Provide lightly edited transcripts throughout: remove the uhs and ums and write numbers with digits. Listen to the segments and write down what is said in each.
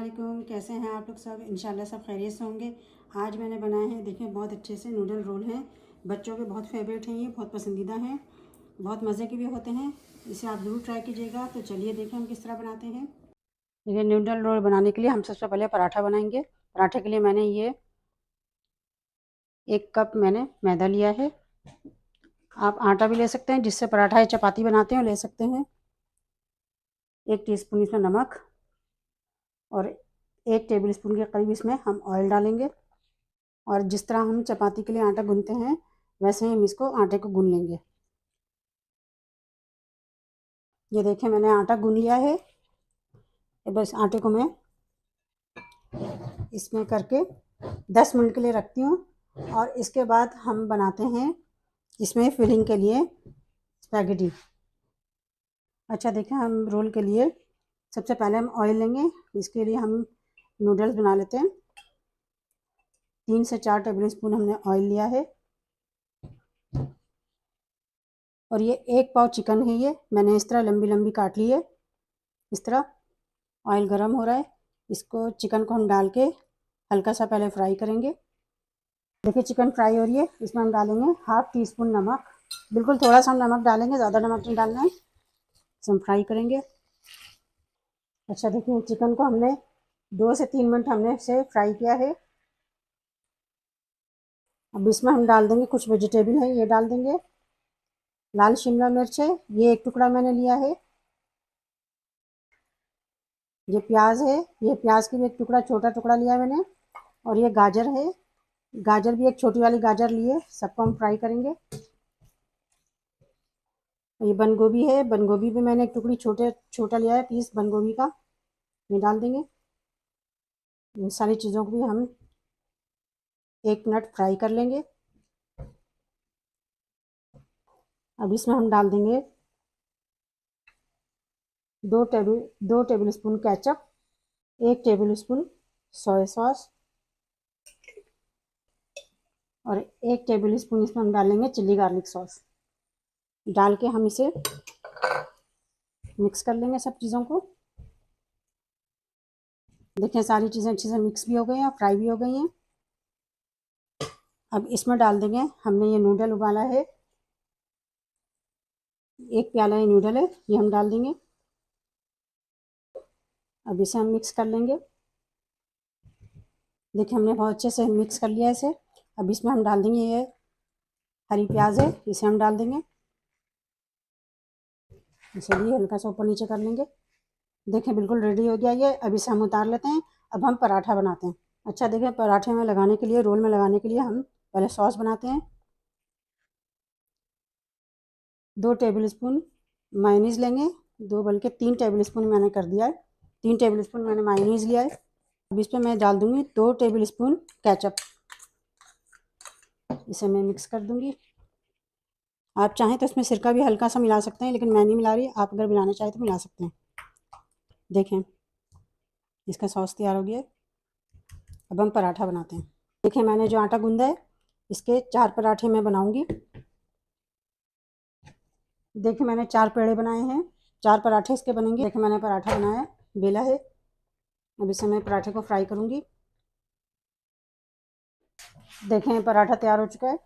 वालेकुम, कैसे हैं आप लोग सब। इंशाल्लाह सब खैरियत से होंगे। आज मैंने बनाए हैं, देखें बहुत अच्छे से नूडल रोल हैं। बच्चों के बहुत फेवरेट हैं, ये बहुत पसंदीदा हैं, बहुत मज़े के भी होते हैं। इसे आप ज़रूर ट्राई कीजिएगा। तो चलिए देखें हम किस तरह बनाते हैं। देखिए नूडल रोल बनाने के लिए हम सबसे पहले पराठा बनाएंगे। पराठे के लिए मैंने ये 1 कप मैंने मैदा लिया है। आप आटा भी ले सकते हैं, जिससे पराठा या चपाती बनाते हैं ले सकते हैं। 1 टीस्पून इसमें नमक और 1 टेबल स्पून के करीब इसमें हम ऑयल डालेंगे। और जिस तरह हम चपाती के लिए आटा गूंथते हैं वैसे ही हम इसको आटे को गूंथ लेंगे। ये देखें मैंने आटा गूंथ लिया है। बस आटे को मैं इसमें करके 10 मिनट के लिए रखती हूँ। और इसके बाद हम बनाते हैं इसमें फिलिंग के लिए स्पैगेटी। अच्छा देखें, हम रोल के लिए सबसे पहले हम ऑयल लेंगे। इसके लिए हम नूडल्स बना लेते हैं। 3 से 4 टेबल स्पून हमने ऑयल लिया है। और ये 1 पाव चिकन है, ये मैंने इस तरह लंबी लंबी काट ली है। इस तरह ऑयल गर्म हो रहा है, इसको चिकन को हम डाल के हल्का सा पहले फ्राई करेंगे। देखिए चिकन फ्राई हो रही है। इसमें हम डालेंगे 1/2 टीस्पून नमक। बिल्कुल थोड़ा सा हम नमक डालेंगे, ज़्यादा नमक नहीं डालना है। इसे हम फ्राई करेंगे। अच्छा देखिए चिकन को हमने 2 से 3 मिनट हमने इसे फ्राई किया है। अब इसमें हम डाल देंगे कुछ वेजिटेबल है, ये डाल देंगे। लाल शिमला मिर्च है, ये 1 टुकड़ा मैंने लिया है। ये प्याज है, ये प्याज की भी 1 टुकड़ा छोटा टुकड़ा लिया है मैंने। और ये गाजर है, गाजर भी 1 छोटी वाली गाजर ली है। सबको हम फ्राई करेंगे। ये बंद गोभी है, बंद गोभी भी मैंने 1 टुकड़ी छोटा लिया है पीस बंद गोभी का, ये डाल देंगे। इन सारी चीज़ों को भी हम 1 मिनट फ्राई कर लेंगे। अब इसमें हम डाल देंगे 2 table spoon ketchup, 1 table spoon soya sauce और 1 टेबल स्पून इसमें हम डालेंगे चिल्ली गार्लिक सॉस। डाल के हम इसे मिक्स कर लेंगे सब चीज़ों को। देखिए सारी चीज़ें अच्छे से मिक्स भी हो गई हैं, फ्राई भी हो गई हैं। अब इसमें डाल देंगे हमने ये नूडल उबाला है, 1 प्याला ये नूडल है, ये हम डाल देंगे। अब इसे हम मिक्स कर लेंगे। देखिए हमने बहुत अच्छे से मिक्स कर लिया है इसे। अब इसमें हम डाल देंगे ये हरी प्याज है, इसे हम डाल देंगे। इसे भी हल्का सा ऊपर नीचे कर लेंगे। देखें बिल्कुल रेडी हो गया ये। अब इसे हम उतार लेते हैं। अब हम पराठा बनाते हैं। अच्छा देखें पराठे में लगाने के लिए, रोल में लगाने के लिए हम पहले सॉस बनाते हैं। 2 टेबल स्पून मायोनीज़ लेंगे, 2 बल्कि 3 टेबल स्पून मैंने कर दिया है। 3 टेबल स्पून मैंने मायोनीज़ लिया है। अब इस पर मैं डाल दूँगी 2 टेबल स्पून केचप। इसे मैं मिक्स कर दूँगी। आप चाहें तो इसमें सिरका भी हल्का सा मिला सकते हैं, लेकिन मैं नहीं मिला रही। आप अगर मिलाना चाहें तो मिला सकते हैं। देखें इसका सॉस तैयार हो गया है। अब हम पराठा बनाते हैं। देखें मैंने जो आटा गूंदा है, इसके 4 पराठे मैं बनाऊंगी। देखिए मैंने 4 पेड़े बनाए हैं, 4 पराठे इसके बनेंगे। देखिए मैंने पराठा बनाया, बेला है। अब इसे मैं पराठे को फ्राई करूंगी। देखें पराठा तैयार हो चुका है।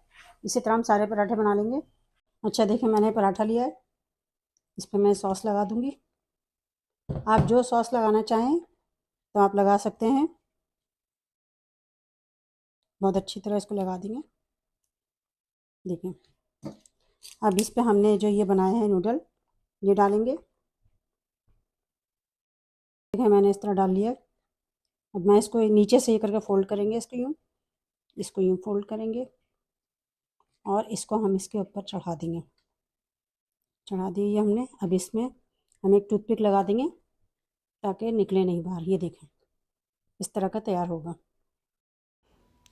इसी तरह हम सारे पराठे बना लेंगे। अच्छा देखिए मैंने पराठा लिया है, इस पर मैं सॉस लगा दूंगी। आप जो सॉस लगाना चाहें तो आप लगा सकते हैं। बहुत अच्छी तरह इसको लगा देंगे। देखें अब इस पे हमने जो ये बनाए हैं नूडल, ये डालेंगे। देखिए मैंने इस तरह डाल लिया। अब मैं इसको नीचे से ये करके फोल्ड करेंगे, इसको यूँ फोल्ड करेंगे और इसको हम इसके ऊपर चढ़ा देंगे। चढ़ा दिए ये हमने। अब इसमें हम एक टूथपिक लगा देंगे ताकि निकले नहीं बाहर। ये देखें इस तरह का तैयार होगा।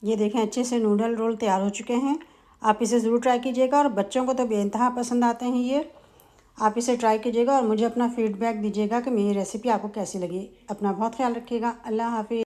ये देखें अच्छे से नूडल रोल तैयार हो चुके हैं। आप इसे ज़रूर ट्राई कीजिएगा और बच्चों को तो बेइंतहा पसंद आते हैं ये। आप इसे ट्राई कीजिएगा और मुझे अपना फीडबैक दीजिएगा कि मेरी रेसिपी आपको कैसी लगी। अपना बहुत ख्याल रखिएगा। अल्लाह हाफिज़।